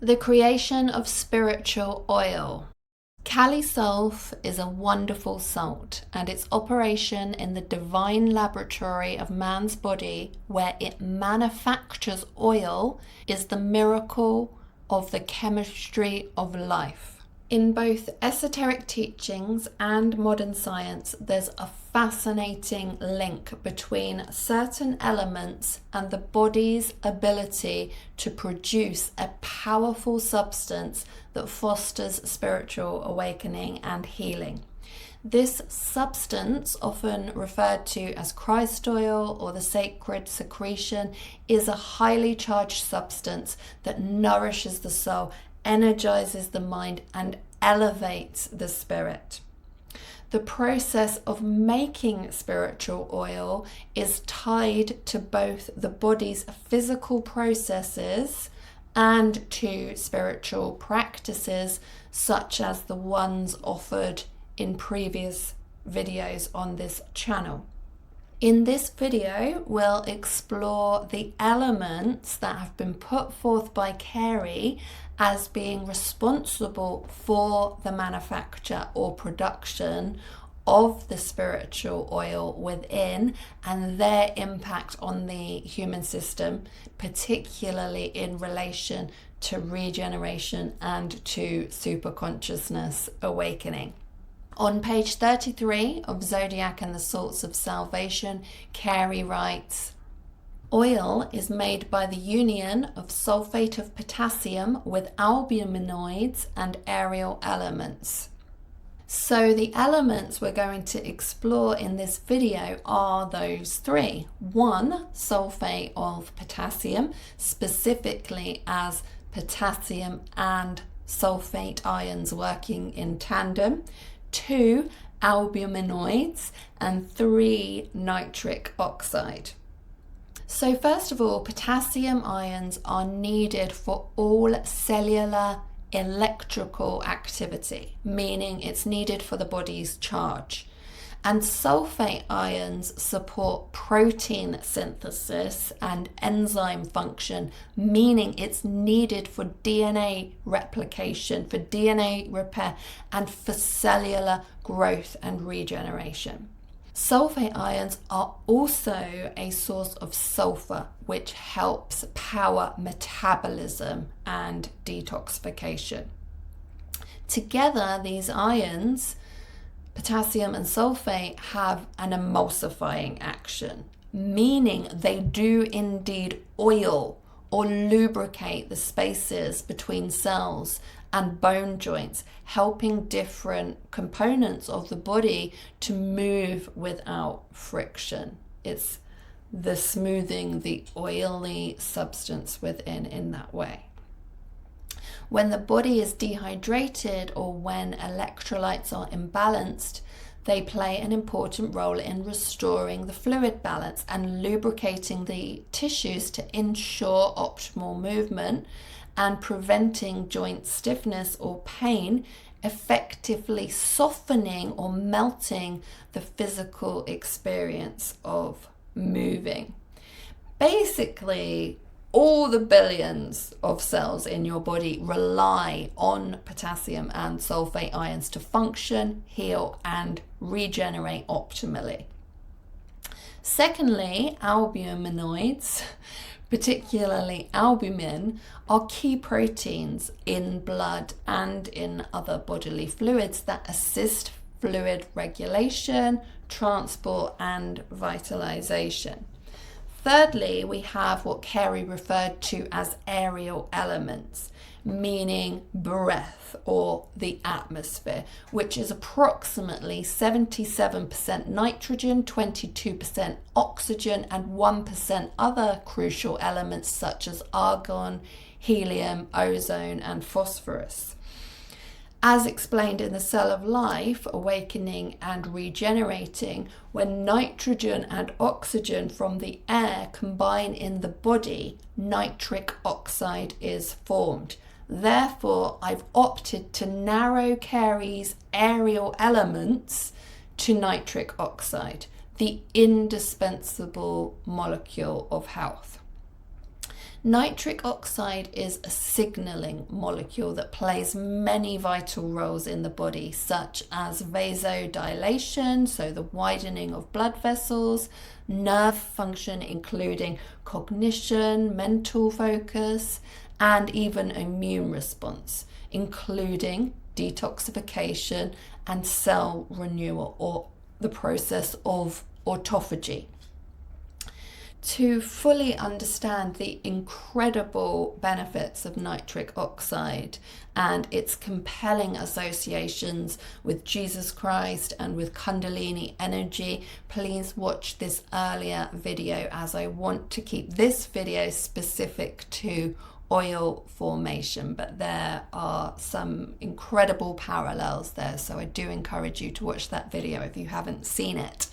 The creation of spiritual oil. Kali sulf is a wonderful salt, and its operation in the divine laboratory of man's body, where it manufactures oil, is the miracle of the chemistry of life. In both esoteric teachings and modern science, there's a fascinating link between certain elements and the body's ability to produce a powerful substance that fosters spiritual awakening and healing. This substance, often referred to as Christ oil or the sacred secretion, is a highly charged substance that nourishes the soul, energizes the mind, and elevates the spirit. The process of making spiritual oil is tied to both the body's physical processes and to spiritual practices, such as the ones offered in previous videos on this channel. In this video, we'll explore the elements that have been put forth by Carey as being responsible for the manufacture or production of the spiritual oil within, and their impact on the human system, particularly in relation to regeneration and to superconsciousness awakening. On page 33 of Zodiac and the Salts of Salvation, Carey writes, "Oil is made by the union of sulfate of potassium with albuminoids and aerial elements." So the elements we're going to explore in this video are those three. One, sulfate of potassium, specifically as potassium and sulfate ions working in tandem. 2, albuminoids, and 3, nitric oxide. So first of all, potassium ions are needed for all cellular electrical activity, meaning it's needed for the body's charge. And sulfate ions support protein synthesis and enzyme function, meaning it's needed for DNA replication, for DNA repair, and for cellular growth and regeneration. Sulfate ions are also a source of sulfur, which helps power metabolism and detoxification. Together, these ions, potassium and sulfate, have an emulsifying action, meaning they do indeed oil or lubricate the spaces between cells and bone joints, helping different components of the body to move without friction. It's the smoothing the oily substance within in that way. When the body is dehydrated or when electrolytes are imbalanced, they play an important role in restoring the fluid balance and lubricating the tissues to ensure optimal movement and preventing joint stiffness or pain, effectively softening or melting the physical experience of moving. Basically, all the billions of cells in your body rely on potassium and sulfate ions to function, heal, and regenerate optimally. Secondly, albuminoids, particularly albumin, are key proteins in blood and in other bodily fluids that assist fluid regulation, transport, and vitalization. Thirdly, we have what Carey referred to as aerial elements, meaning breath or the atmosphere, which is approximately 77% nitrogen, 22% oxygen, and 1% other crucial elements such as argon, helium, ozone, and phosphorus. As explained in The Cell of Life, Awakening and Regenerating, when nitrogen and oxygen from the air combine in the body, nitric oxide is formed. Therefore, I've opted to narrow Carey's aerial elements to nitric oxide, the indispensable molecule of health. Nitric oxide is a signaling molecule that plays many vital roles in the body, such as vasodilation, so the widening of blood vessels, nerve function, including cognition, mental focus, and even immune response, including detoxification and cell renewal, or the process of autophagy. To fully understand the incredible benefits of nitric oxide and its compelling associations with Jesus Christ and with Kundalini energy, please watch this earlier video, as I want to keep this video specific to oil formation, but there are some incredible parallels there, so I do encourage you to watch that video if you haven't seen it.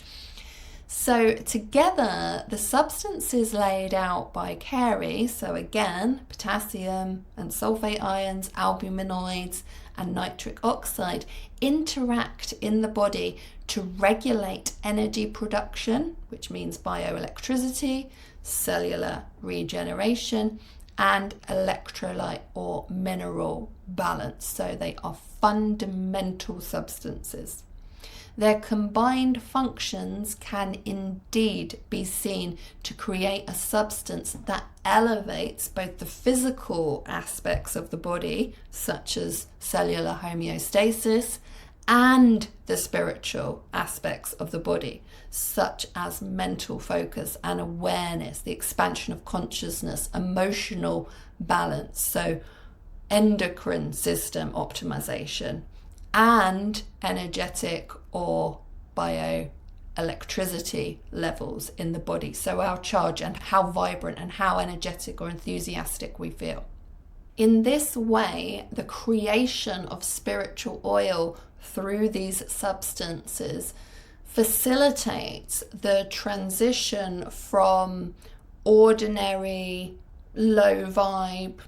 So together, the substances laid out by Carey, so again, potassium and sulfate ions, albuminoids and nitric oxide, interact in the body to regulate energy production, which means bioelectricity, cellular regeneration, and electrolyte or mineral balance. So they are fundamental substances. Their combined functions can indeed be seen to create a substance that elevates both the physical aspects of the body, such as cellular homeostasis, and the spiritual aspects of the body, such as mental focus and awareness, the expansion of consciousness, emotional balance, so endocrine system optimization, and energetic or bioelectricity levels in the body, so our charge and how vibrant and how energetic or enthusiastic we feel. In this way, the creation of spiritual oil through these substances facilitates the transition from ordinary, low vibe,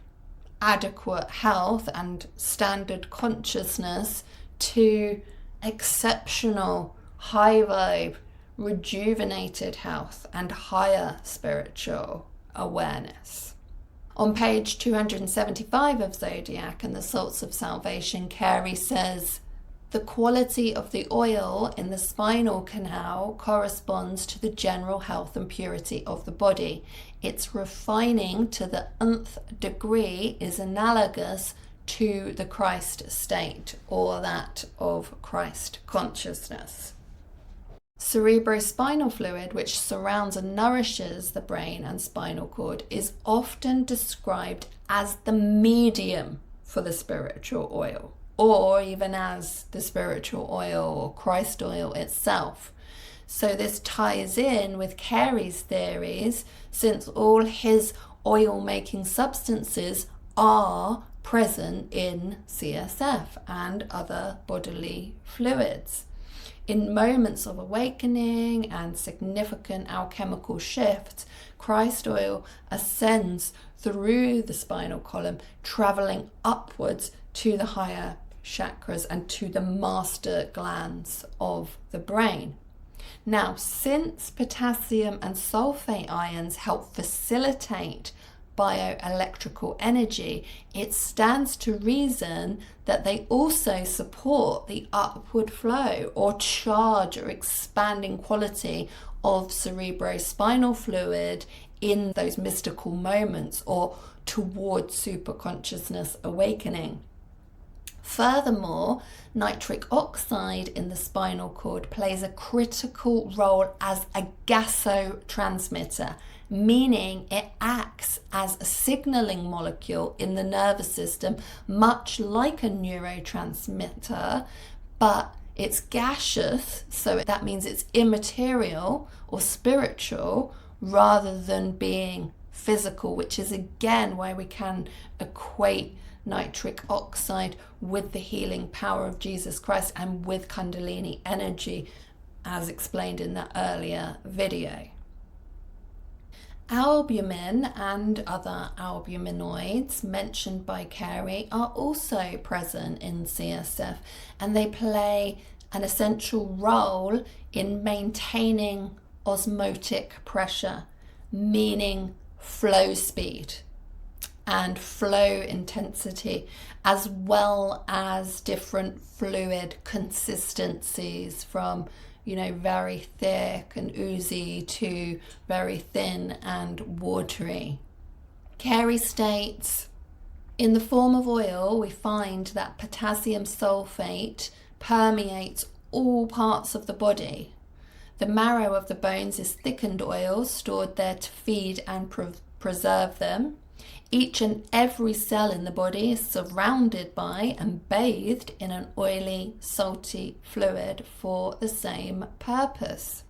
adequate health and standard consciousness to exceptional, high vibe, rejuvenated health and higher spiritual awareness. On page 275 of Zodiac and the Salts of Salvation, Carey says, the quality of the oil in the spinal canal corresponds to the general health and purity of the body. Its refining to the nth degree is analogous to the Christ state, or that of Christ consciousness. Cerebrospinal fluid, which surrounds and nourishes the brain and spinal cord, is often described as the medium for the spiritual oil, or even as the spiritual oil or Christ oil itself. So this ties in with Carey's theories, since all his oil-making substances are present in CSF and other bodily fluids. In moments of awakening and significant alchemical shifts, Christ oil ascends through the spinal column, traveling upwards to the higher chakras and to the master glands of the brain. Now, since potassium and sulfate ions help facilitate bioelectrical energy, it stands to reason that they also support the upward flow or charge or expanding quality of cerebrospinal fluid in those mystical moments or towards superconsciousness awakening. Furthermore, nitric oxide in the spinal cord plays a critical role as a gasotransmitter, meaning it acts as a signaling molecule in the nervous system, much like a neurotransmitter, but it's gaseous, so that means it's immaterial or spiritual rather than being physical, which is again why we can equate nitric oxide with the healing power of Jesus Christ and with Kundalini energy, as explained in that earlier video. Albumin and other albuminoids mentioned by Carey are also present in CSF, and they play an essential role in maintaining osmotic pressure, meaning flow speed and flow intensity, as well as different fluid consistencies from, very thick and oozy to very thin and watery. Carey states, in the form of oil, we find that potassium sulfate permeates all parts of the body. The marrow of the bones is thickened oil stored there to feed and preserve them. Each and every cell in the body is surrounded by and bathed in an oily, salty fluid for the same purpose.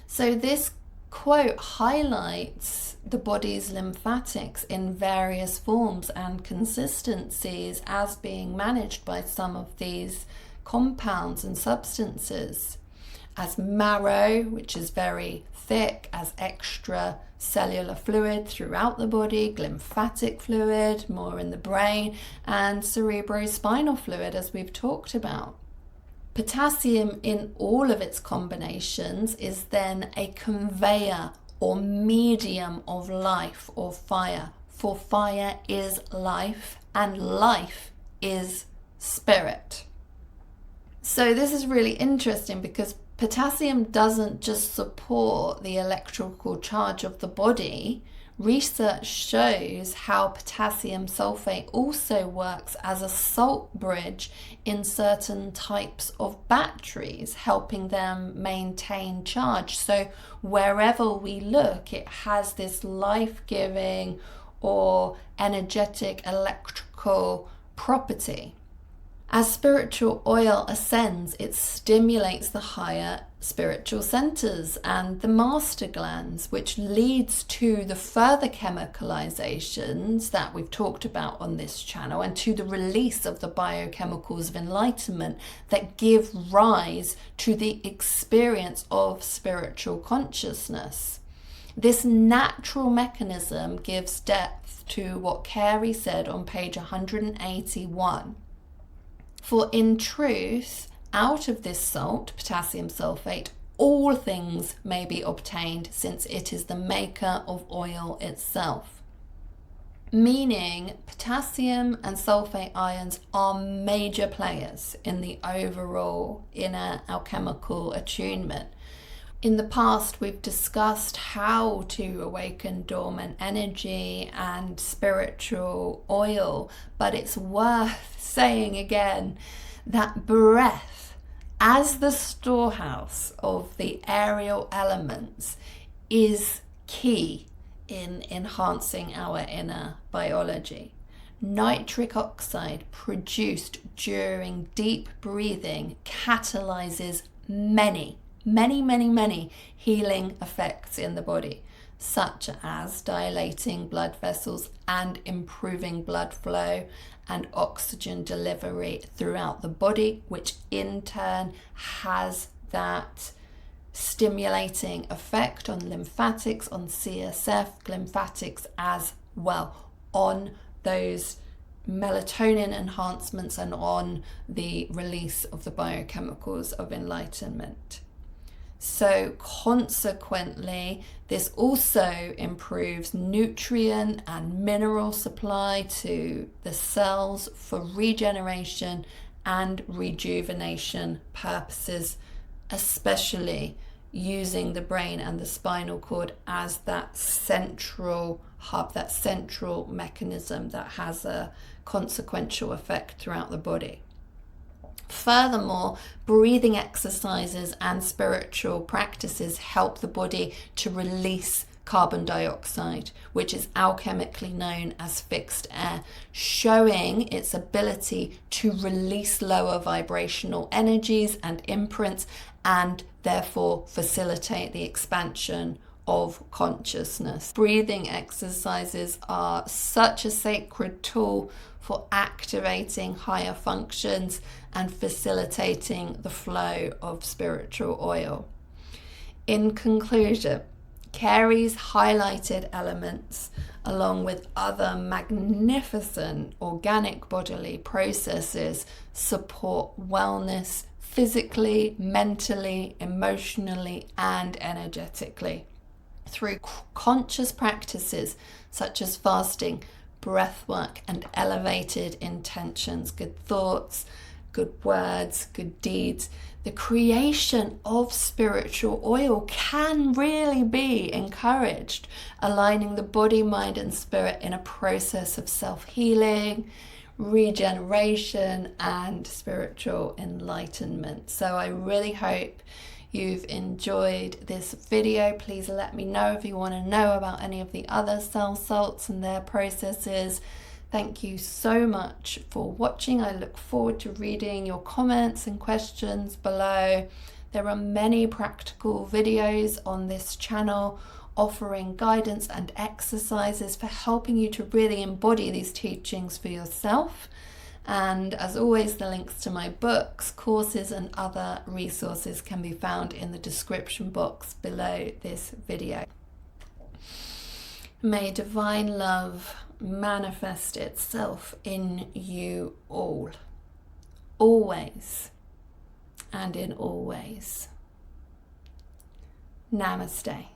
So this quote highlights the body's lymphatics in various forms and consistencies as being managed by some of these compounds and substances. As marrow, which is very thick, as extracellular fluid throughout the body, lymphatic fluid, more in the brain, and cerebrospinal fluid, as we've talked about. Potassium in all of its combinations is then a conveyor or medium of life or fire, for fire is life and life is spirit. So this is really interesting because potassium doesn't just support the electrical charge of the body. Research shows how potassium sulfate also works as a salt bridge in certain types of batteries, helping them maintain charge. So wherever we look, it has this life-giving or energetic electrical property. As spiritual oil ascends, it stimulates the higher spiritual centers and the master glands, which leads to the further chemicalizations that we've talked about on this channel and to the release of the biochemicals of enlightenment that give rise to the experience of spiritual consciousness. This natural mechanism gives depth to what Carey said on page 181. For in truth, out of this salt, potassium sulfate, all things may be obtained, since it is the maker of oil itself. Meaning, potassium and sulfate ions are major players in the overall inner alchemical attunement. In the past, we've discussed how to awaken dormant energy and spiritual oil, but it's worth saying again that breath, as the storehouse of the aerial elements, is key in enhancing our inner biology. Nitric oxide produced during deep breathing catalyzes many healing effects in the body, such as dilating blood vessels and improving blood flow and oxygen delivery throughout the body, which in turn has that stimulating effect on lymphatics, on CSF lymphatics as well, on those melatonin enhancements and on the release of the biochemicals of enlightenment. So consequently, this also improves nutrient and mineral supply to the cells for regeneration and rejuvenation purposes, especially using the brain and the spinal cord as that central hub, that central mechanism that has a consequential effect throughout the body. Furthermore, breathing exercises and spiritual practices help the body to release carbon dioxide, which is alchemically known as fixed air, showing its ability to release lower vibrational energies and imprints and therefore facilitate the expansion of consciousness. Breathing exercises are such a sacred tool for activating higher functions and facilitating the flow of spiritual oil. In conclusion, Carey's highlighted elements, along with other magnificent organic bodily processes, support wellness physically, mentally, emotionally, and energetically. Through conscious practices such as fasting, breath work, and elevated intentions, good thoughts, good words, good deeds. The creation of spiritual oil can really be encouraged, aligning the body, mind, and spirit in a process of self-healing, regeneration, and spiritual enlightenment. So I really hope you've enjoyed this video. Please let me know if you want to know about any of the other cell salts and their processes. Thank you so much for watching. I look forward to reading your comments and questions below. There are many practical videos on this channel offering guidance and exercises for helping you to really embody these teachings for yourself. And as always, the links to my books, courses, and other resources can be found in the description box below this video. May divine love manifest itself in you all, always and in all ways. Namaste.